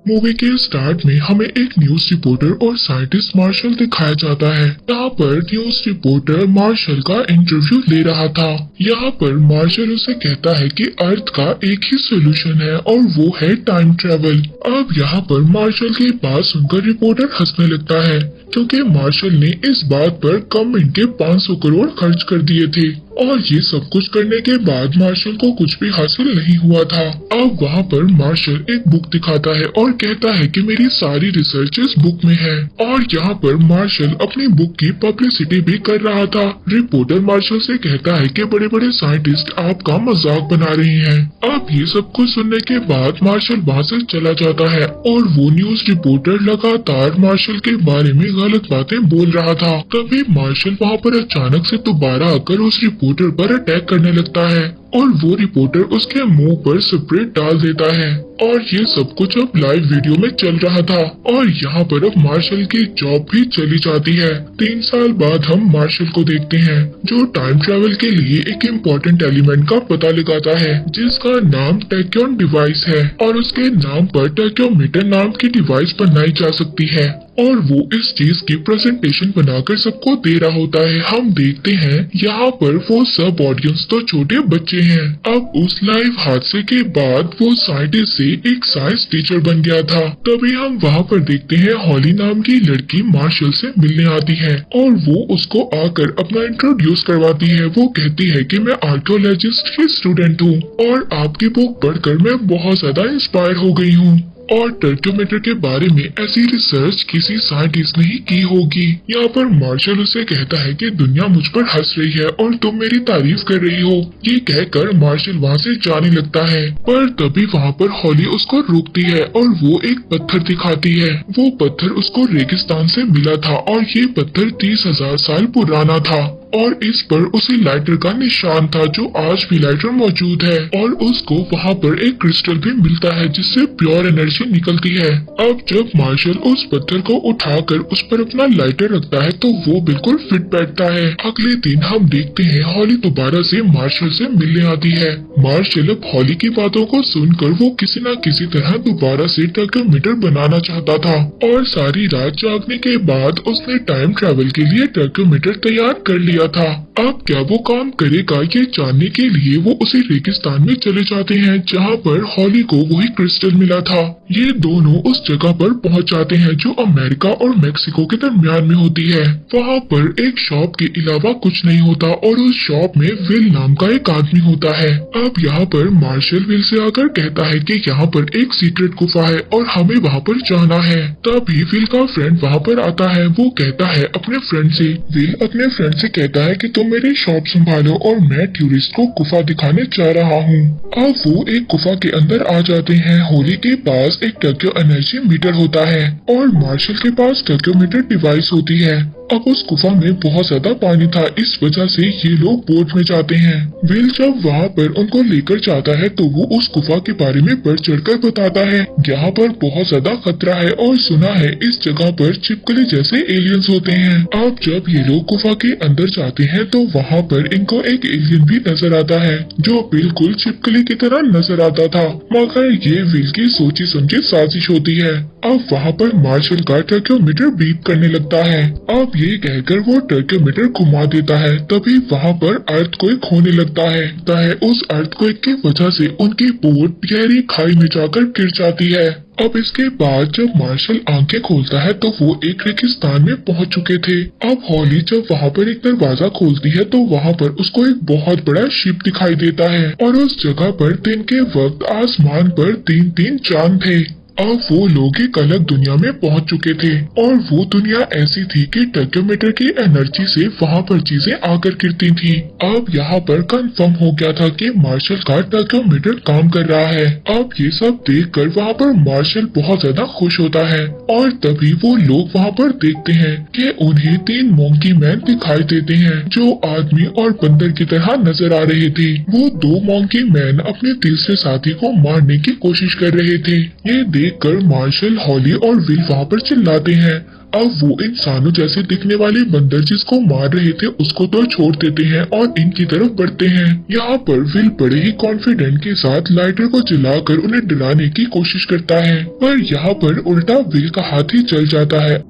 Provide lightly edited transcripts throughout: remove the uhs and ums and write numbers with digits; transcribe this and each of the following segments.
Movie के start में हमें एक न्यूज रिपोर्टर और साइंटिस्ट मार्शल दिखाया जाता है। यहाँ पर न्यूज रिपोर्टर मार्शल का इंटरव्यू ले रहा था। यहाँ पर मार्शल उसे कहता है कि अर्थ का एक ही सोल्यूशन है और वो है टाइम ट्रेवल। अब यहाँ पर मार्शल की बात सुनकर रिपोर्टर हंसने लगता है क्योंकि मार्शल ने इस बात पर गवर्नमेंट के 500 करोड़ खर्च कर दिए थे और ये सब कुछ करने के बाद मार्शल को कुछ भी हासिल नहीं हुआ था। अब वहाँ पर मार्शल एक बुक दिखाता है और कहता है कि मेरी सारी रिसर्च इस बुक में है और यहाँ पर मार्शल अपनी बुक की पब्लिसिटी भी कर रहा था। रिपोर्टर मार्शल से कहता है कि बड़े बड़े साइंटिस्ट आपका मजाक बना रहे हैं। अब ये सब कुछ सुनने के बाद मार्शल वहाँ से चला जाता है और वो न्यूज रिपोर्टर लगातार मार्शल के बारे में गलत बातें बोल रहा था। तभी मार्शल वहाँ पर अचानक से दोबारा आकर उस रिपोर्टर पर अटैक करने लगता है और वो रिपोर्टर उसके मुंह पर स्प्रे डाल देता है और ये सब कुछ अब लाइव वीडियो में चल रहा था और यहाँ पर अब मार्शल की जॉब भी चली जाती है। 3 साल बाद हम मार्शल को देखते हैं जो टाइम ट्रेवल के लिए एक इम्पोर्टेंट एलिमेंट का पता लगाता है जिसका नाम टैक्योन डिवाइस है और उसके नाम पर टैक्योमीटर नाम की डिवाइस बनाई जा सकती है और वो इस चीज की प्रेजेंटेशन बनाकर सबको दे रहा होता है। हम देखते हैं यहाँ पर वो सब ऑडियंस तो छोटे बच्चे हैं। अब उस लाइव हादसे के बाद वो साइंटिस्ट से एक साइंस टीचर बन गया था। तभी हम वहाँ पर देखते हैं हॉली नाम की लड़की मार्शल से मिलने आती है और वो उसको आकर अपना इंट्रोड्यूस करवाती है। वो कहती है कि मैं आर्कियोलॉजिस्ट की स्टूडेंट हूँ और आपकी बुक पढ़कर मैं बहुत ज्यादा इंस्पायर हो गई हूँ और टर्क्योमीटर के बारे में ऐसी रिसर्च किसी साइंटिस्ट ने ही की होगी। यहाँ पर मार्शल उसे कहता है कि दुनिया मुझ पर हंस रही है और तुम मेरी तारीफ कर रही हो। ये कहकर मार्शल वहाँ से जाने लगता है पर तभी वहाँ पर हॉली उसको रोकती है और वो एक पत्थर दिखाती है। वो पत्थर उसको रेगिस्तान से मिला था और ये पत्थर 30,000 साल पुराना था और इस पर उसी लाइटर का निशान था जो आज भी लाइटर मौजूद है और उसको वहाँ पर एक क्रिस्टल भी मिलता है जिससे प्योर एनर्जी निकलती है। अब जब मार्शल उस पत्थर को उठाकर उस पर अपना लाइटर रखता है तो वो बिल्कुल फिट बैठता है। अगले दिन हम देखते हैं हॉली दोबारा से मार्शल से मिलने आती है। मार्शल अब हॉली की बातों को सुनकर वो किसी न किसी तरह दोबारा से टर्क्योमीटर बनाना चाहता था और सारी रात जागने के बाद उसने टाइम ट्रेवल के लिए टर्क्योमीटर तैयार कर लिया था। अब क्या वो काम करेगा ये जानने के लिए वो उसी रेगिस्तान में चले जाते हैं जहाँ पर हॉली को वही क्रिस्टल मिला था। ये दोनों उस जगह पर पहुँच जाते हैं जो अमेरिका और मेक्सिको के दरमियान में होती है। वहाँ पर एक शॉप के अलावा कुछ नहीं होता और उस शॉप में विल नाम का एक आदमी होता है। अब यहाँ पर मार्शल विल से आकर कहता है कि यहाँ पर एक सीक्रेट गुफा है और हमें वहाँ पर जाना है। तभी विल का फ्रेंड वहाँ पर आता है। वो कहता है अपने फ्रेंड से, विल अपने फ्रेंड से कहता है कि तुम मेरी शॉप संभालो और मैं टूरिस्ट को गुफा दिखाने जा रहा हूँ। अब वो एक गुफा के अंदर आ जाते हैं। होली के पास एक टर्क्यो एनर्जी मीटर होता है और मार्शल के पास टर्क्योमीटर डिवाइस होती है। अब उस गुफा में बहुत ज्यादा पानी था, इस वजह से ये लोग बोट में जाते हैं। विल जब वहाँ पर उनको लेकर जाता है तो वो उस गुफा के बारे में बढ़ चढ़कर बताता है। यहाँ पर बहुत ज्यादा खतरा है और सुना है इस जगह पर छिपकली जैसे एलियंस होते हैं। अब जब ये लोग गुफा के अंदर जाते हैं तो वहाँ पर इनको एक एलियन भी नजर आता है जो बिल्कुल छिपकली की तरह नजर आता था, मगर ये विल की सोची समझी साजिश होती है। अब वहाँ पर मार्शल का टर्क्योमीटर बीप करने लगता है। अब ये कहकर वो टर्क्योमीटर घुमा देता है। तभी वहाँ पर अर्थक्वेक होने लगता है। उस अर्थक्वेक की वजह से उनकी बोट गहरी खाई में जाकर गिर जाती है। अब इसके बाद जब मार्शल आंखें खोलता है तो वो एक रेगिस्तान में पहुंच चुके थे। अब हॉली जब वहाँ पर एक दरवाजा खोलती है तो वहाँ पर उसको एक बहुत बड़ा शिप दिखाई देता है और उस जगह पर दिन के वक्त आसमान पर 3-3 चांद थे। अब वो लोग एक अलग दुनिया में पहुंच चुके थे और वो दुनिया ऐसी थी कि टर्क्योमीटर की एनर्जी से वहाँ पर चीजें आकर गिरती थी। अब यहाँ पर कंफर्म हो गया था कि मार्शल का टर्क्योमीटर काम कर रहा है। अब ये सब देखकर वहाँ पर मार्शल बहुत ज्यादा खुश होता है और तभी वो लोग वहाँ पर देखते हैं कि उन्हें 3 मोंकी मैन दिखाई देते हैं जो आदमी और बंदर की तरह नजर आ रहे थे। वो 2 मोंकी मैन अपने तीसरे साथी को मारने की कोशिश कर रहे थे। ये देखकर मार्शल, हॉली और विल वहाँ पर चिल्लाते हैं। अब वो इंसानों जैसे दिखने वाले बंदर जिसको मार रहे थे उसको तो छोड़ देते हैं और इनकी तरफ बढ़ते हैं। यहाँ पर विल बड़े ही कॉन्फिडेंट के साथ लाइटर को जलाकर उन्हें डराने की कोशिश करता है, पर यहाँ पर उल्टा विल का हाथ ही जल जाता है।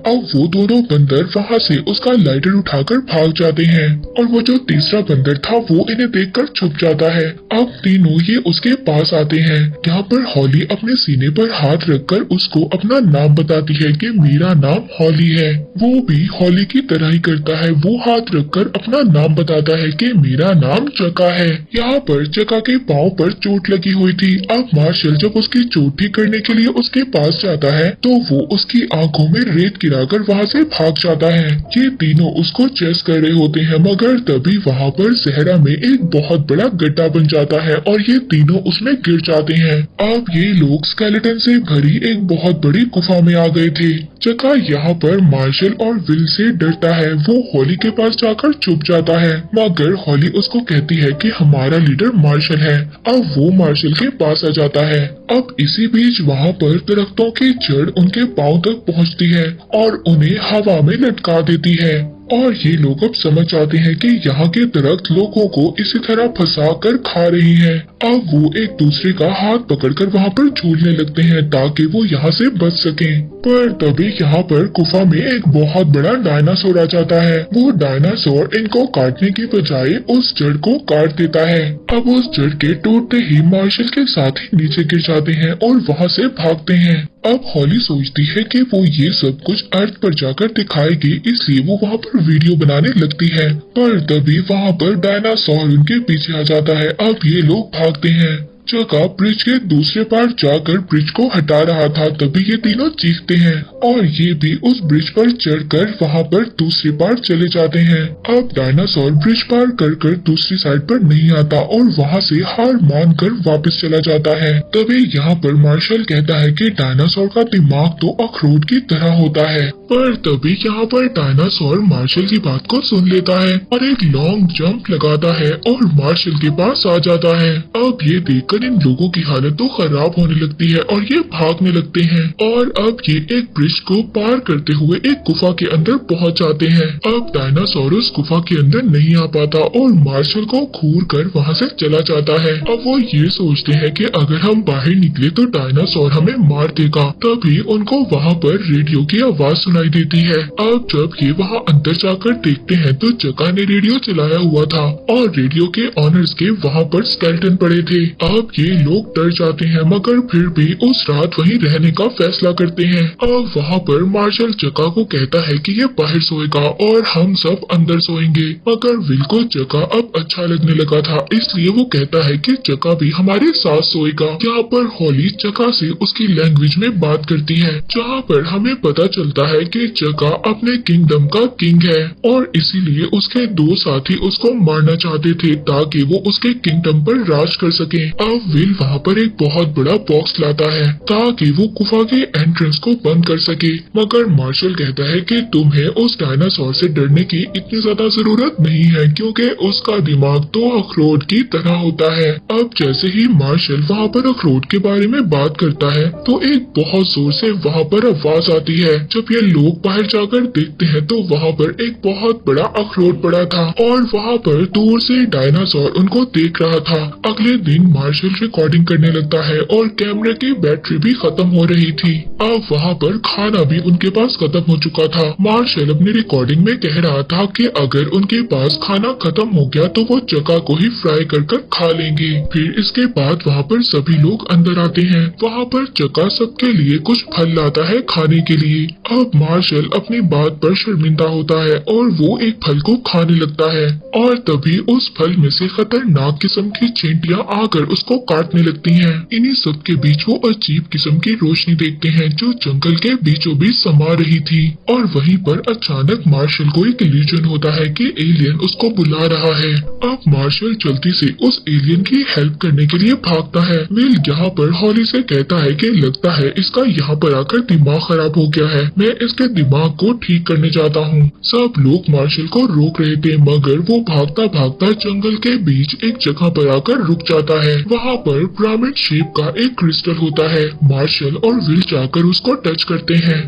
अब वो दोनों बंदर वहाँ से उसका लाइटर उठाकर भाग जाते हैं और वो जो तीसरा बंदर था वो इन्हें देखकर छुप जाता है। अब तीनों ये उसके पास आते हैं। यहाँ पर हॉली अपने सीने पर हाथ रखकर उसको अपना नाम बताती है कि मेरा नाम हॉली है। वो भी हॉली की तरह ही करता है, वो हाथ रखकर अपना नाम बताता है कि मेरा नाम चका है। यहाँ पर चका के पाँव पर चोट लगी हुई थी। अब मार्शल जब उसकी चोट ठीक करने के लिए उसके पास जाता है तो वो उसकी आंखों में रेत गिराकर वहाँ से भाग जाता है। ये तीनों उसको चेस कर रहे होते हैं, मगर तभी वहाँ पर सहरा में एक बहुत बड़ा गड्ढा बन जाता है और ये तीनों उसमें गिर जाते हैं। अब ये लोग स्केलेटन से भरी एक बहुत बड़ी गुफा में आ गए थे। चका यहाँ पर मार्शल और विल से डरता है। वो हॉली के पास जाकर छुप जाता है, मगर हॉली उसको कहती है कि हमारा लीडर मार्शल है। अब वो मार्शल के पास आ जाता है। अब इसी बीच वहाँ पर दरख्तों की जड़ उनके पांव तक पहुँचती है और उन्हें हवा में लटका देती है। और ये लोग अब समझ जाते हैं कि यहाँ के दरख्त लोगों को इसी तरह फंसा कर खा रही हैं। अब वो एक दूसरे का हाथ पकड़कर वहाँ पर झूलने लगते हैं ताकि वो यहाँ से बच सकें। पर तभी यहाँ पर गुफा में एक बहुत बड़ा डायनासोर आ जाता है। वो डायनासोर इनको काटने की बजाय उस जड़ को काट देता है। अब उस जड़ के टूटते ही मार्शल के साथ ही नीचे गिर जाते हैं और वहाँ से भागते हैं। अब हॉली सोचती है कि वो ये सब कुछ अर्थ पर जाकर दिखाएगी, इसलिए वो वहाँ पर वीडियो बनाने लगती है। पर तभी वहाँ पर डायनासोर उनके पीछे आ जाता है। अब ये लोग भागते हैं। चका ब्रिज के दूसरे पार जाकर ब्रिज को हटा रहा था, तभी ये तीनों चीखते हैं और ये भी उस ब्रिज पर चढ़कर वहाँ पर दूसरी पार चले जाते हैं। अब डायनासोर ब्रिज पार कर दूसरी साइड पर नहीं आता और वहाँ से हार मानकर वापस चला जाता है। तभी यहाँ पर मार्शल कहता है कि डायनासोर का दिमाग तो अखरोट की तरह होता है। पर तभी यहाँ पर डायनासोर मार्शल की बात को सुन लेता है और एक लॉन्ग जंप लगाता है और मार्शल के पास आ जाता है। अब ये देखकर इन लोगों की हालत तो खराब होने लगती है और ये भागने लगते हैं और अब ये एक ब्रिज को पार करते हुए एक गुफा के अंदर पहुंच जाते हैं। अब डायनासोर उस गुफा के अंदर नहीं आ पाता और मार्शल को घूर कर वहाँ से चला जाता है। अब वो ये सोचते हैं कि अगर हम बाहर निकले तो डायनासोर हमें मार देगा। तभी उनको वहाँ पर रेडियो की आवाज सुनाई देती है। अब जब ये वहाँ अंदर जाकर देखते हैं तो चका ने रेडियो चलाया हुआ था और रेडियो के ऑनर्स के वहाँ पर स्केलेटन पड़े थे। अब ये लोग डर जाते हैं, मगर फिर भी उस रात वहीं रहने का फैसला करते हैं। अब वहाँ पर मार्शल चका को कहता है कि ये बाहर सोएगा और हम सब अंदर सोएंगे, मगर विल को चका अब अच्छा लगने लगा था, इसलिए वो कहता है कि चका भी हमारे साथ सोएगा। यहाँ पर हॉली चका से उसकी लैंग्वेज में बात करती है, जहाँ पर हमें पता चलता है कि चका अपने किंगडम का किंग है और इसीलिए उसके दो साथी उसको मारना चाहते थे ताकि वो उसके किंगडम पर राज कर सके। अब विल वहाँ पर एक बहुत बड़ा बॉक्स लाता है ताकि वो गुफा के एंट्रेंस को बंद कर सके, मगर मार्शल कहता है कि तुम्हें उस डायनासोर से डरने की इतनी ज्यादा जरूरत नहीं है क्योंकि उसका दिमाग तो अखरोट की तरह होता है। अब जैसे ही मार्शल वहाँ पर अखरोट के बारे में बात करता है तो एक बहुत जोर से वहाँ पर आवाज आती है। जब ये लोग बाहर जाकर देखते हैं तो वहाँ पर एक बहुत बड़ा अखरोट पड़ा था और वहाँ पर दूर से डायनासोर उनको देख रहा था। अगले दिन मार्शल रिकॉर्डिंग करने लगता है और कैमरे की बैटरी भी खत्म हो रही थी। अब वहाँ पर खाना भी उनके पास खत्म हो चुका था। मार्शल अपनी रिकॉर्डिंग में कह रहा था कि अगर उनके पास खाना खत्म हो गया तो वो चका को ही फ्राई कर खा लेंगे। फिर इसके बाद वहाँ पर सभी लोग अंदर आते हैं। वहाँ पर चका सबके लिए कुछ फल लाता है खाने के लिए। अब मार्शल अपनी बात पर शर्मिंदा होता है और वो एक फल को खाने लगता है और तभी उस फल में से खतरनाक किस्म की चींटियां आकर उसको काटने लगती हैं। इन्हीं सब के बीच वो अजीब किस्म की रोशनी देखते हैं जो जंगल के बीचों बीच समा रही थी और वहीं पर अचानक मार्शल को एक इल्यूजन होता है कि एलियन उसको बुला रहा है। अब मार्शल जल्दी से उस एलियन की हेल्प करने के लिए भागता है। विल यहाँ पर हॉली से कहता है कि लगता है इसका यहाँ पर आकर दिमाग खराब हो गया है, मैं इसके दिमाग को ठीक करने जाता हूँ। सब लोग मार्शल को रोक रहे थे, मगर वो भागता भागता जंगल के बीच एक जगह पर आकर रुक जाता है। वहाँ वहाँ पर पिरामिड शेप का एक क्रिस्टल होता है। मार्शल और विल जाकर उसको टच करते हैं,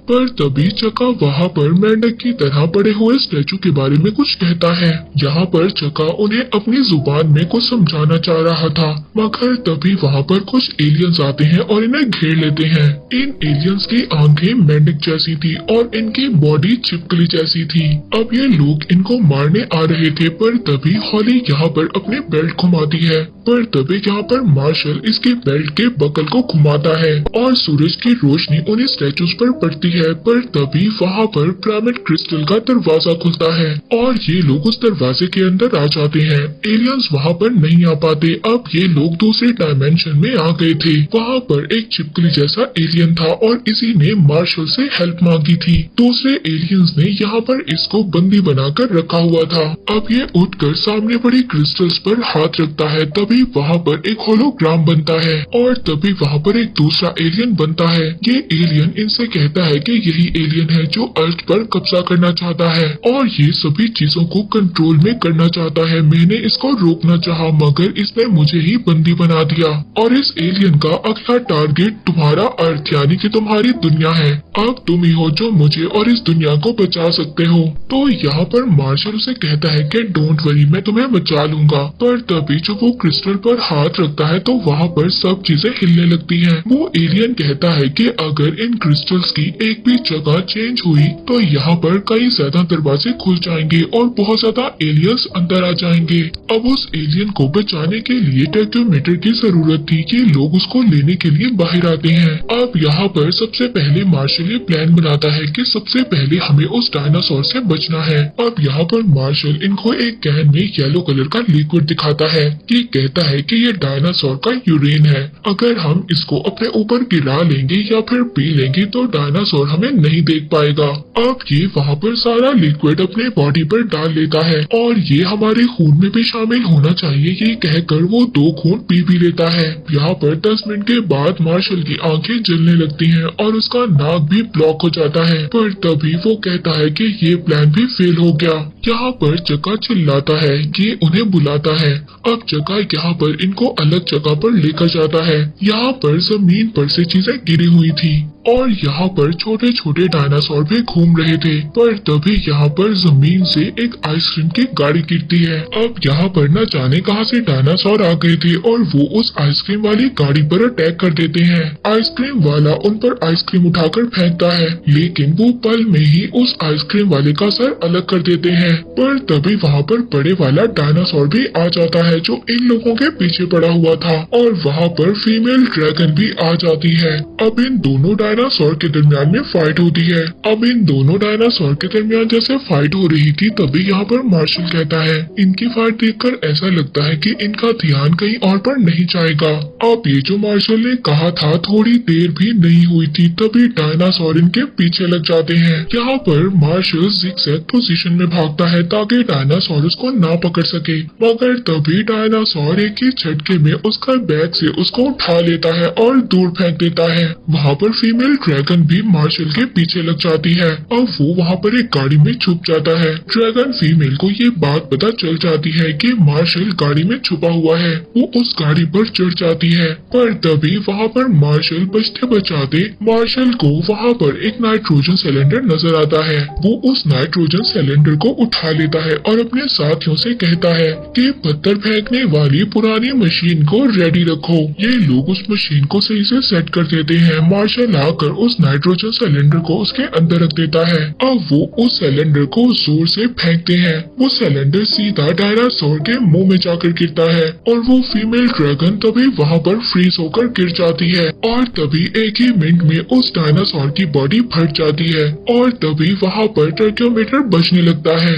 पर तभी चका वहाँ पर मेंढक की तरह पड़े हुए स्टैचू के बारे में कुछ कहता है। यहाँ पर चका उन्हें अपनी जुबान में कुछ समझाना चाह रहा था, मगर तभी वहाँ पर कुछ एलियंस आते हैं और इन्हें घेर लेते हैं। इन एलियंस की आंखें मेंढक जैसी थी और इनकी बॉडी छिपकली जैसी थी। अब ये लोग इनको मारने आ रहे थे, पर तभी हॉली यहाँ पर अपने बेल्ट घुमाती है। पर तभी यहाँ पर मार्शल इसके बेल्ट के बकल को घुमाता है और सूरज की रोशनी उन्हें स्टैचूज पर पड़ती है। पर तभी वहाँ पर पिरामिड क्रिस्टल का दरवाजा खुलता है और ये लोग उस दरवाजे के अंदर आ जाते हैं। एलियंस वहाँ पर नहीं आ पाते। अब ये लोग दूसरे डायमेंशन में आ गए थे। वहाँ पर एक छिपकली जैसा एलियन था और इसी ने मार्शल से हेल्प मांगी थी। दूसरे एलियंस ने यहाँ पर इसको बंदी बनाकर रखा हुआ था। अब ये उठकर सामने पड़ी क्रिस्टल्स पर हाथ रखता है, तभी वहाँ पर एक होलोग्राम बनता है और तभी वहाँ पर एक दूसरा एलियन बनता है। ये एलियन इनसे कहता है कि यही एलियन है जो अर्थ पर कब्जा करना चाहता है और ये सभी चीजों को कंट्रोल में करना चाहता है। मैंने इसको रोकना चाहा, मगर इसने मुझे ही बंदी बना दिया और इस एलियन का अगला टारगेट तुम्हारा अर्थ यानी कि तुम्हारी दुनिया है। अब तुम ही हो जो मुझे और इस दुनिया को बचा सकते हो। तो यहाँ पर मार्शल उसे कहता है कि डोंट वरी, मैं तुम्हें बचा लूंगा। पर तभी जब वो क्रिस्टल पर हाथ रखता है तो वहाँ पर सब चीजें हिलने लगती हैं। वो एलियन कहता है कि अगर इन क्रिस्टल्स की एक भी जगह चेंज हुई तो यहाँ पर कई ज्यादा दरवाजे खुल जाएंगे और बहुत ज्यादा एलियंस अंदर आ जाएंगे। अब उस एलियन को बचाने के लिए टैक्योमीटर की जरूरत थी कि लोग उसको लेने के लिए बाहर आते हैं। अब यहाँ पर सबसे पहले मार्शल ये प्लान बनाता है कि सबसे पहले हमें उस डायनासोर से बचना है। अब यहाँ पर मार्शल इनको एक कैन में येलो कलर का लिक्विड दिखाता है। ये कहता है कि ये डायनासोर का यूरिन है। अगर हम इसको अपने ऊपर गिरा लेंगे या फिर पी लेंगे तो डायनासोर हमें नहीं देख पाएगा। अब ये वहाँ पर सारा लिक्विड अपने बॉडी पर डाल लेता है और ये हमारे खून में भी शामिल होना चाहिए, ये कहकर वो 2 खून पी भी लेता है। यहाँ पर 10 मिनट के बाद मार्शल की आंखें जलने लगती हैं और उसका नाक भी ब्लॉक हो जाता है। पर तभी वो कहता है कि ये प्लान भी फेल हो गया। यहाँ पर चका चिल्लाता है, ये उन्हें बुलाता है। अब चका यहाँ पर इनको अलग जगह पर लेकर जाता है। यहाँ पर जमीन पर से चीजें गिरी हुई थी और यहाँ पर छोटे छोटे डायनासोर भी घूम रहे थे। पर तभी यहाँ पर जमीन से एक आइसक्रीम की गाड़ी गिरती है। अब यहाँ पर न जाने कहां से डायनासोर आ गए थे और वो उस आइसक्रीम वाली गाड़ी पर अटैक कर देते हैं। आइसक्रीम वाला उन पर आइसक्रीम उठाकर फेंकता है, लेकिन वो पल में ही उस आइसक्रीम वाले का सर अलग कर देते हैं। पर तभी वहाँ पर बड़े वाला डायनासोर भी आ जाता है जो इन लोगों के पीछे पड़ा हुआ था और वहाँ पर फीमेल ड्रैगन भी आ जाती है। अब इन दोनों डायनासोर के दरमियान में फाइट होती है। अब इन दोनों डायनासोर के दरमियान जैसे फाइट हो रही थी तभी यहाँ पर मार्शल कहता है, इनकी फाइट देखकर ऐसा लगता है कि इनका ध्यान कहीं और पर नहीं जाएगा। अब ये जो मार्शल ने कहा था थोड़ी देर भी नहीं हुई थी तभी डायनासोर इनके पीछे लग जाते हैं। यहाँ पर मार्शल जिगजैग पोजीशन में भागता है ताकि डायनासोर उसको ना पकड़ सके, मगर तभी डायनासोर एक ही झटके में उसका बैग से उसको उठा लेता है और दूर फेंक देता है। वहाँ पर फीमेल ड्रैगन भी मार्शल के पीछे लग जाती है। अब वो वहाँ पर एक गाड़ी में छुप जाता है। ड्रैगन फीमेल को ये बात पता चल जाती है कि मार्शल गाड़ी में छुपा हुआ है। वो उस गाड़ी पर चढ़ जाती है, पर तभी वहाँ पर मार्शल बचते बचाते मार्शल को वहाँ पर एक नाइट्रोजन सिलेंडर नजर आता है। वो उस नाइट्रोजन सिलेंडर को उठा लेता है और अपने साथियों से कहता है कि पत्थर फेंकने वाली पुरानी मशीन को रेडी रखो। ये लोग उस मशीन को सही से सेट कर देते हैं। मार्शल आकर उस नाइट्रोजन सिलेंडर को उसके अंदर रख देता है। अब वो उस सिलेंडर को जोर से फेंकते हैं। वो सिलेंडर सीधा डायनासोर के मुंह में जाकर गिरता है और वो फीमेल ड्रैगन तभी वहाँ पर फ्रीज होकर गिर जाती है और तभी एक ही मिनट में उस डायनासोर की बॉडी फट जाती है और तभी वहाँ पर टर्क्योमीटर बजने लगता है।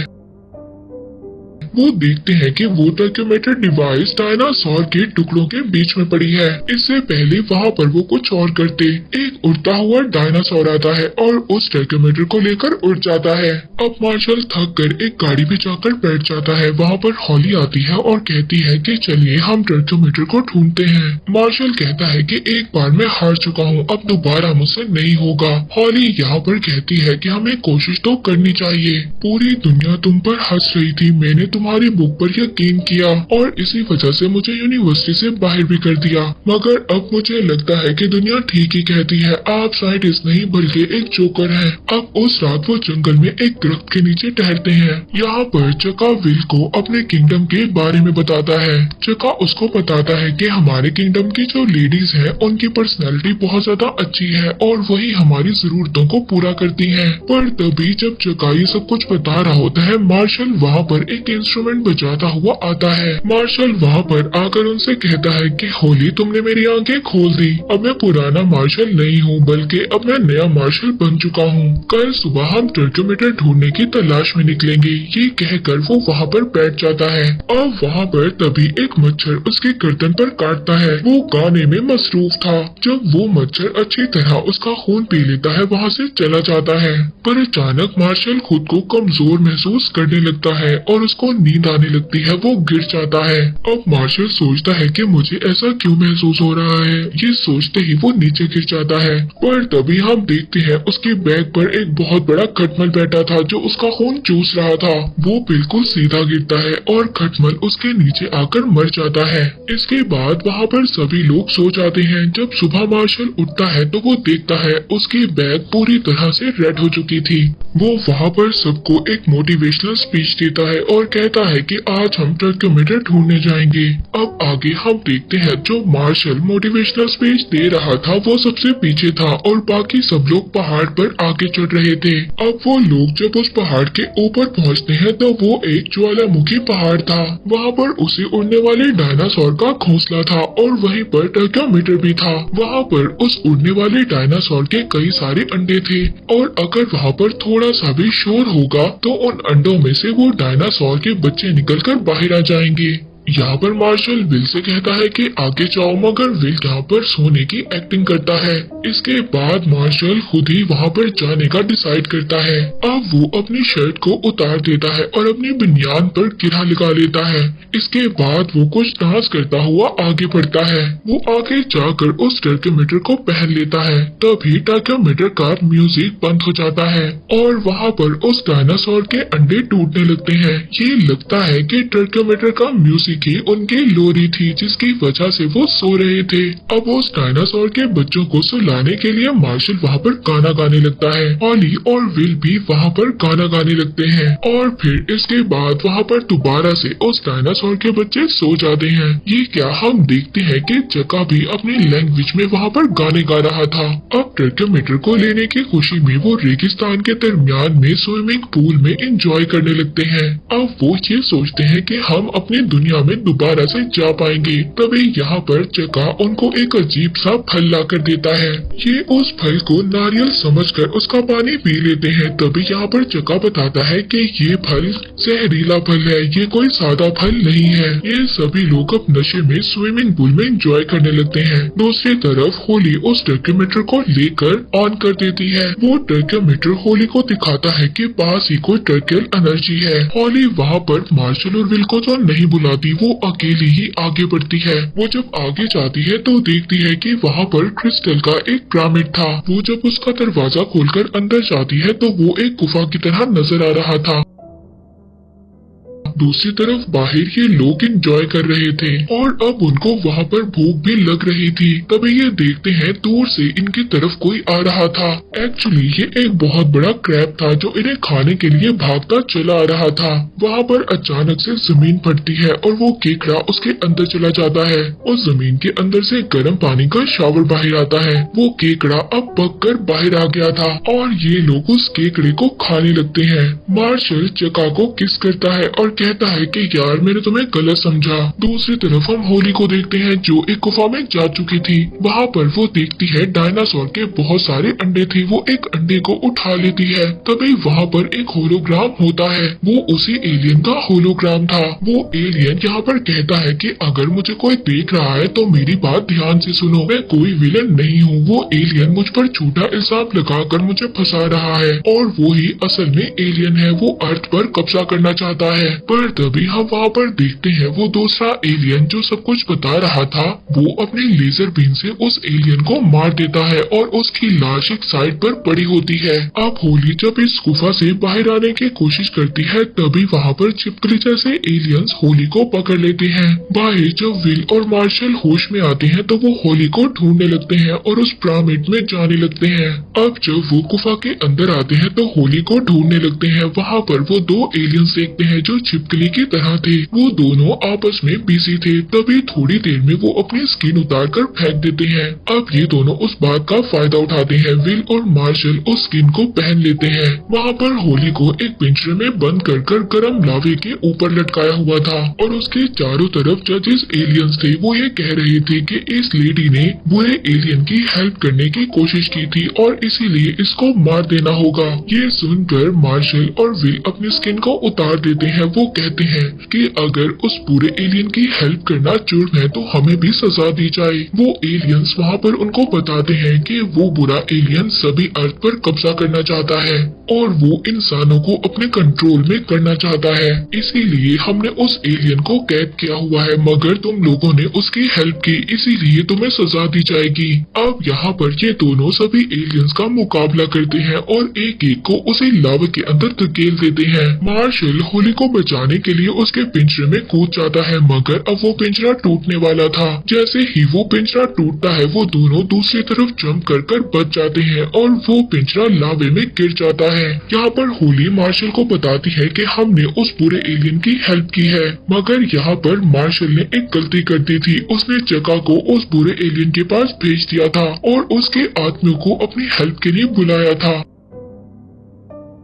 वो देखते हैं कि वो टर्क्योमीटर डिवाइस डायनासोर के टुकड़ों के बीच में पड़ी है। इससे पहले वहाँ पर वो कुछ और करते, एक उड़ता हुआ डायनासोर आता है और उस टर्क्योमीटर को लेकर उड़ जाता है। अब मार्शल थक कर एक गाड़ी में जाकर बैठ जाता है। वहाँ पर हॉली आती है और कहती है कि चलिए हम टर्क्योमीटर को ढूंढते हैं। मार्शल कहता है कि एक बार मैं हार चुका हूँ, अब दोबारा मुझसे नहीं होगा। हॉली यहाँ पर कहती है कि हमें कोशिश तो करनी चाहिए। पूरी दुनिया तुम पर हंस रही थी, मैंने तुम्हारी बुक पर यकीन किया और इसी वजह से मुझे यूनिवर्सिटी से बाहर भी कर दिया। मगर अब मुझे लगता है कि दुनिया ठीक ही कहती है, आप साइंटिस्ट नहीं बल्कि एक जोकर हैं। अब उस रात वो जंगल में एक दरख्त के नीचे टहलते हैं। यहाँ पर चका विल को अपने किंगडम के बारे में बताता है। चका उसको बताता है कि हमारे किंगडम की जो लेडीज हैं उनकी पर्सनैलिटी बहुत ज्यादा अच्छी है और वही हमारी जरूरतों को पूरा करती हैं। पर तभी जब चका ये सब कुछ बता रहा होता है, मार्शल वहाँ पर एक इंस्ट्रूमेंट बजाता हुआ आता है। मार्शल वहाँ पर आकर उनसे कहता है कि होली तुमने मेरी आंखें खोल दी, अब मैं पुराना मार्शल नहीं हूँ बल्कि अब मैं नया मार्शल बन चुका हूँ। कल सुबह हम टर्कोमीटर ढूंढने की तलाश में निकलेंगे। ये कहकर वो वहाँ पर बैठ जाता है। अब वहाँ पर तभी एक मच्छर उसके गर्दन पर काटता है। वो गाने में मसरूफ था। जब वो मच्छर अच्छी तरह उसका खून पी लेता है वहाँ से चला जाता है। पर अचानक मार्शल खुद को कमजोर महसूस करने लगता है और उसको नींद आने लगती है। वो गिर जाता है। अब मार्शल सोचता है कि मुझे ऐसा क्यों महसूस हो रहा है। ये सोचते ही वो नीचे गिर जाता है। पर तभी हम देखते हैं उसके बैग पर एक बहुत बड़ा खटमल बैठा था जो उसका खून चूस रहा था। वो बिल्कुल सीधा गिरता है और खटमल उसके नीचे आकर मर जाता है। इसके बाद वहाँ पर सभी लोग सो जाते हैं। जब सुबह मार्शल उठता है तो वो देखता है उसकी बैग पूरी तरह से रेड हो चुकी थी। वो वहाँ पर सबको एक मोटिवेशनल स्पीच देता है और कहता है कि आज हम टर्कोमीटर ढूंढने जाएंगे। अब आगे हम देखते हैं जो मार्शल मोटिवेशनल स्पीच दे रहा था वो सबसे पीछे था और बाकी सब लोग पहाड़ पर आगे चढ़ रहे थे। अब वो लोग जब उस पहाड़ के ऊपर पहुँचते हैं तो वो एक ज्वालामुखी पहाड़ था। वहाँ पर उसे उड़ने वाले डायनासोर का घोंसला था और वहीं पर टर्कोमीटर भी था। वहाँ पर उस उड़ने वाले डायनासोर के कई सारे अंडे थे और अगर वहाँ पर थोड़ा सा भी शोर होगा तो उन अंडों में से वो डायनासोर के बच्चे निकलकर बाहर आ जाएंगे। यहाँ पर मार्शल विल से कहता है कि आगे जाओ, मगर विल यहाँ पर सोने की एक्टिंग करता है। इसके बाद मार्शल खुद ही वहाँ पर जाने का डिसाइड करता है। अब वो अपनी शर्ट को उतार देता है और अपनी बनियान पर गिरा लगा लेता है। इसके बाद वो कुछ डांस करता हुआ आगे बढ़ता है। वो आगे जाकर उस टर्कोमीटर को पहन लेता है। तभी टर्कोमीटर का म्यूजिक बंद हो जाता है और वहाँ पर उस डायनासोर के अंडे टूटने लगते हैं। ये लगता है कि टर्कोमीटर का म्यूजिक ही उनकी लोरी थी जिसकी वजह से वो सो रहे थे। अब उस डायनासोर के बच्चों को सुलाने के लिए मार्शल वहाँ पर गाना गाने लगता है। हॉली और विल भी वहाँ पर गाना गाने लगते हैं और फिर इसके बाद वहाँ पर दोबारा से उस डायनासोर के बच्चे सो जाते हैं। ये क्या हम देखते हैं कि चका भी अपनी लैंग्वेज में वहाँ पर गाने गा रहा था। अब टर्कोमीटर को लेने की खुशी में वो रेगिस्तान के दरमियान में स्विमिंग पूल में एंजॉय करने लगते हैं। अब वो ये सोचते हैं कि हम अपनी दुनिया में दोबारा से जा पाएंगे। तभी यहाँ पर चका उनको एक अजीब सा फल ला कर देता है। ये उस फल को नारियल समझकर उसका पानी पी लेते हैं। तभी यहाँ पर चका बताता है कि ये फल जहरीला फल है, ये कोई सादा फल नहीं है। ये सभी लोग अब नशे में स्विमिंग पूल में एंजॉय करने लगते हैं। दूसरी तरफ होली उस टर्कोमीटर को लेकर ऑन कर देती है। वो टर्कोमीटर होली को दिखाता है कि पास ही कोई टर्कल एनर्जी है। होली वहाँ पर मार्शल और विल को तो नहीं बुलाती, वो अकेली ही आगे बढ़ती है। वो जब आगे जाती है तो देखती है कि वहाँ पर क्रिस्टल का एक पिरामिड था। वो जब उसका दरवाजा खोलकर अंदर जाती है तो वो एक गुफा की तरह नजर आ रहा था। दूसरी तरफ बाहर ये लोग एंजॉय कर रहे थे और अब उनको वहाँ पर भूख भी लग रही थी। तभी ये देखते हैं दूर से इनकी तरफ कोई आ रहा था। एक्चुअली ये एक बहुत बड़ा क्रैब था जो इन्हें खाने के लिए भागता चला आ रहा था। वहाँ पर अचानक से जमीन फटती है और वो केकड़ा उसके अंदर चला जाता है। उस जमीन के अंदर से गर्म पानी का शावर बाहर आता है। वो केकड़ा अब पक कर बाहर आ गया था और ये लोग उस केकड़े को खाने लगते हैं। मार्शल चका को किस करता है और कहता है कि यार मैंने तुम्हें गलत समझा। दूसरी तरफ हम होली को देखते हैं जो एक गुफा में जा चुकी थी। वहाँ पर वो देखती है डायनासोर के बहुत सारे अंडे थे। वो एक अंडे को उठा लेती है। तभी वहाँ पर एक होलोग्राम होता है। वो उसी एलियन का होलोग्राम था। वो एलियन यहाँ पर कहता है कि अगर मुझे कोई देख रहा है तो मेरी बात ध्यान से सुनो, मैं कोई विलन नहीं हूँ। वो एलियन मुझ पर झूठा इल्जाम लगाकर मुझे फंसा रहा है और वो ही असल में एलियन है। वो अर्थ पर कब्जा करना चाहता है। पर पर तभी हम वहाँ पर देखते हैं वो दूसरा एलियन जो सब कुछ बता रहा था, वो अपने लेजर बीम से उस एलियन को मार देता है और उसकी लाश एक साइड पर पड़ी होती है। अब होली जब इस गुफा से बाहर आने की कोशिश करती है, तभी वहाँ पर छिपकली जैसे एलियंस होली को पकड़ लेते हैं। बाहर जब विल और मार्शल होश में आते हैं तो वो होली को ढूंढने लगते हैं और उस पिरामिड में जाने लगते हैं। अब जब वो गुफा के अंदर आते हैं तो होली को ढूंढने लगते हैं। वहाँ पर वो दो एलियंस देखते हैं जो छिपकली की तरह थे। वो दोनों आपस में बिजी थे। तभी थोड़ी देर में वो अपनी स्किन उतार कर फेंक देते हैं। अब ये दोनों उस बात का फायदा उठाते हैं। विल और मार्शल उस स्किन को पहन लेते हैं। वहाँ पर होली को एक पिंजरे में बंद कर गर्म लावे के ऊपर लटकाया हुआ था और उसके चारों तरफ जजेस एलियंस थे। वो ये कह रहे थे कि इस लेडी ने बुरे एलियन की हेल्प करने की कोशिश की थी और इसीलिए इसको मार देना होगा। ये सुनकर मार्शल और विल अपनी स्किन को उतार देते हैं। वो कहते हैं कि अगर उस पूरे एलियन की हेल्प करना जुर्म है तो हमें भी सजा दी जाए। वो एलियंस वहाँ पर उनको बताते हैं कि वो बुरा एलियन सभी अर्थ पर कब्जा करना चाहता है और वो इंसानों को अपने कंट्रोल में करना चाहता है। इसीलिए हमने उस एलियन को कैद किया हुआ है, मगर तुम लोगों ने उसकी हेल्प की, इसीलिए तुम्हें सजा दी जाएगी। अब यहाँ पर ये दोनों सभी एलियंस का मुकाबला करते हैं और एक एक को उसे लावा के अंदर धकेल देते हैं। मार्शल होली को बचाने के लिए उसके पिंजरे में कूद जाता है, मगर अब वो पिंजरा टूटने वाला था। जैसे ही वो पिंजरा टूटता है वो दोनों दूसरी तरफ जंप कर बच जाते हैं और वो पिंजरा लावे में गिर जाता है। यहाँ पर होली मार्शल को बताती है कि हमने उस पूरे एलियन की हेल्प की है, मगर यहाँ पर मार्शल ने एक गलती कर दी थी। उसने जगह को उस पूरे एलियन के पास भेज दिया था और उसके आदमियों को अपनी हेल्प के लिए बुलाया था।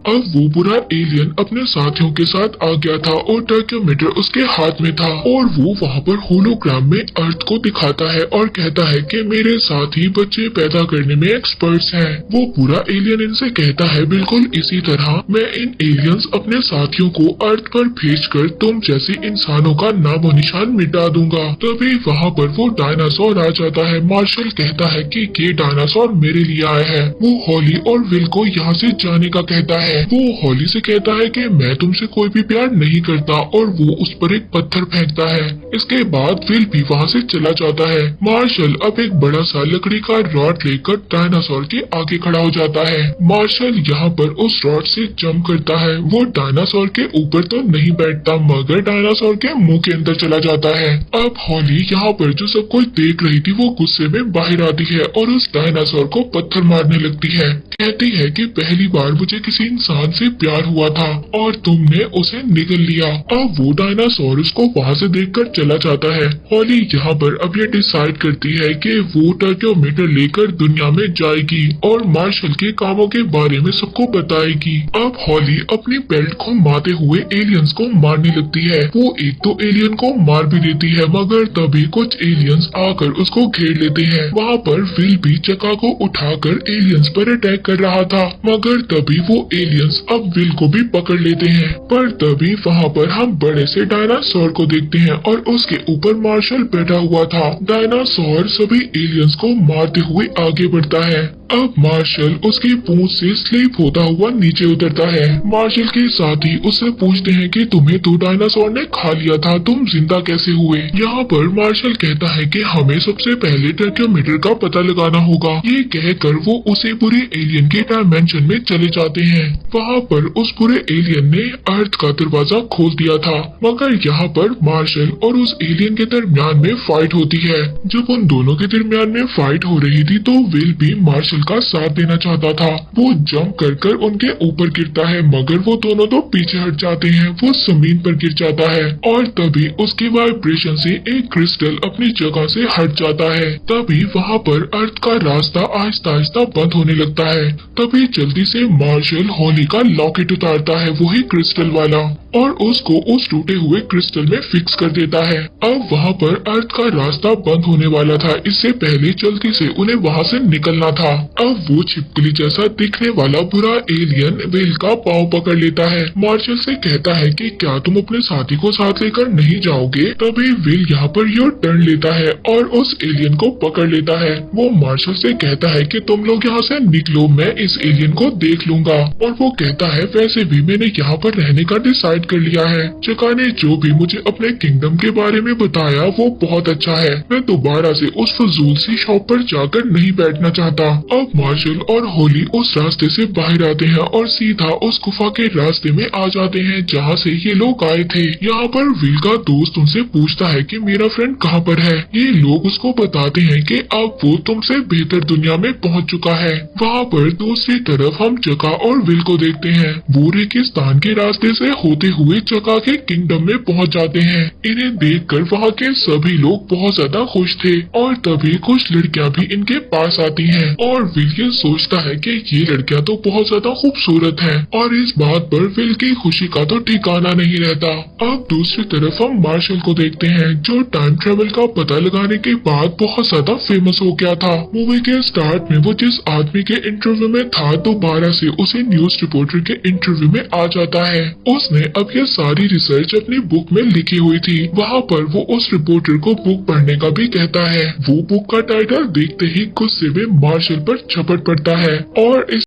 अब वो बुरा एलियन अपने साथियों के साथ आ गया था और टर्क्योमीटर उसके हाथ में था और वो वहाँ पर होलोग्राम में अर्थ को दिखाता है और कहता है कि मेरे साथी बच्चे पैदा करने में एक्सपर्ट्स हैं। वो पूरा एलियन इनसे कहता है बिल्कुल इसी तरह मैं इन एलियंस अपने साथियों को अर्थ पर भेजकर तुम जैसे इंसानों का नामो निशान मिटा दूंगा। तभी वहाँ पर वो डायनासोर आ जाता है। मार्शल कहता है कि ये डायनासोर मेरे लिए आया है। वो हॉली और विल को यहाँ से जाने का कहता है। वो हॉली से कहता है कि मैं तुमसे कोई भी प्यार नहीं करता और वो उस पर एक पत्थर फेंकता है। इसके बाद विल भी वहाँ से चला जाता है। मार्शल अब एक बड़ा सा लकड़ी का रॉड लेकर डायनासोर के आगे खड़ा हो जाता है। मार्शल यहाँ पर उस रॉड से जंप करता है। वो डायनासोर के ऊपर तो नहीं बैठता, मगर डायनासोर के मुंह के अंदर चला जाता है। अब हॉली यहाँ पर जो सब कुछ देख रही थी वो गुस्से में बाहर आती है और उस डायनासोर को पत्थर मारने लगती है। कहती है कि पहली बार मुझे किसी इंसान से प्यार हुआ था और तुमने उसे निगल लिया। अब वो डायनासोर उसको वहाँ से देखकर चला जाता है। हॉली यहाँ पर अब ये डिसाइड करती है कि वो टर्क्योमीटर लेकर दुनिया में जाएगी और मार्शल के कामों के बारे में सबको बताएगी। अब हॉली अपनी बेल्ट घुमाते हुए एलियंस को मारने लगती है। वो एक तो एलियन को मार भी देती है, मगर तभी कुछ एलियंस आकर उसको घेर लेते हैं। वहाँ पर विल भी चक्का को उठाकर एलियंस पर अटैक कर रहा था, मगर तभी वो एलियंस अब विल को भी पकड़ लेते हैं। पर तभी वहाँ पर हम बड़े से डायनासोर को देखते हैं और उसके ऊपर मार्शल बैठा हुआ था। डायनासोर सभी एलियंस को मारते हुए आगे बढ़ता है। अब मार्शल उसकी पूंछ से स्लीप होता हुआ नीचे उतरता है। मार्शल के साथी उससे पूछते हैं कि तुम्हें तो डायनासोर ने खा लिया था, तुम जिंदा कैसे हुए? यहाँ पर मार्शल कहता है कि हमें सबसे पहले टर्क्योमीटर का पता लगाना होगा। ये कहकर वो उसी पूरे एलियन के डायमेंशन में चले जाते हैं। वहाँ पर उस पूरे एलियन ने अर्थ का दरवाजा खोल दिया था, मगर यहाँ पर मार्शल और उस एलियन के दरमियान में फाइट होती है। जब उन दोनों के दरमियान में फाइट हो रही थी तो विल भी मार्शल का साथ देना चाहता था। वो जंप कर उनके ऊपर गिरता है, मगर वो दोनों तो पीछे हट जाते हैं। वो जमीन पर गिर जाता है और तभी उसकी वाइब्रेशन से एक क्रिस्टल अपनी जगह से हट जाता है। तभी वहाँ पर अर्थ का रास्ता आहिस्ता आहिस्ता बंद होने लगता है। तभी जल्दी से मार्शल हॉली का लॉकेट उतारता है, वही क्रिस्टल वाला, और उसको उस टूटे हुए क्रिस्टल में फिक्स कर देता है। अब वहाँ पर अर्थ का रास्ता बंद होने वाला था। इससे पहले जल्दी से उन्हें वहाँ से निकलना था। अब वो छिपकली जैसा दिखने वाला बुरा एलियन विल का पाँव पकड़ लेता है। मार्शल से कहता है कि क्या तुम अपने साथी को साथ लेकर नहीं जाओगे? तभी विल यहाँ पर योर टर्न लेता है और उस एलियन को पकड़ लेता है। वो मार्शल से कहता है कि तुम लोग यहाँ से निकलो, मैं इस एलियन को देख लूंगा। और वो कहता है वैसे भी मैंने यहाँ पर रहने का डिसाइड कर लिया है। चका ने जो भी मुझे अपने किंगडम के बारे में बताया वो बहुत अच्छा है। मैं दोबारा से उस फजूल सी शॉप पर जाकर नहीं बैठना चाहता। अब मार्शल और होली उस रास्ते से बाहर आते हैं और सीधा उस गुफा के रास्ते में आ जाते हैं जहाँ से ये लोग आए थे। यहाँ पर विल का दोस्त उनसे पूछता है कि मेरा फ्रेंड कहाँ पर है। ये लोग उसको बताते हैं कि अब वो तुमसे बेहतर दुनिया में पहुँच चुका है। वहाँ पर दूसरी तरफ हम चका और विल को देखते हैं। वो रेगिस्तान के रास्ते से होते हुए चका के किंगडम में पहुँच जाते हैं। इन्हें देखकर वहाँ के सभी लोग बहुत ज्यादा खुश थे और तभी कुछ लड़कियाँ भी इनके पास आती हैं और विल ये सोचता है कि ये लड़कियाँ तो बहुत ज्यादा खूबसूरत हैं और इस बात पर विल की खुशी का तो ठिकाना नहीं रहता। अब दूसरी तरफ हम मार्शल को देखते हैं जो टाइम ट्रेवल का पता लगाने के बाद बहुत ज्यादा फेमस हो गया था। मूवी के स्टार्ट में वो जिस आदमी के इंटरव्यू में था दोबारा से उसी न्यूज रिपोर्टर के इंटरव्यू में आ जाता है। उसने अब ये सारी रिसर्च अपनी बुक में लिखी हुई थी। वहाँ पर वो उस रिपोर्टर को बुक पढ़ने का भी कहता है। वो बुक का टाइटल देखते ही गुस्से में मार्शल पर झपट पड़ता है और इस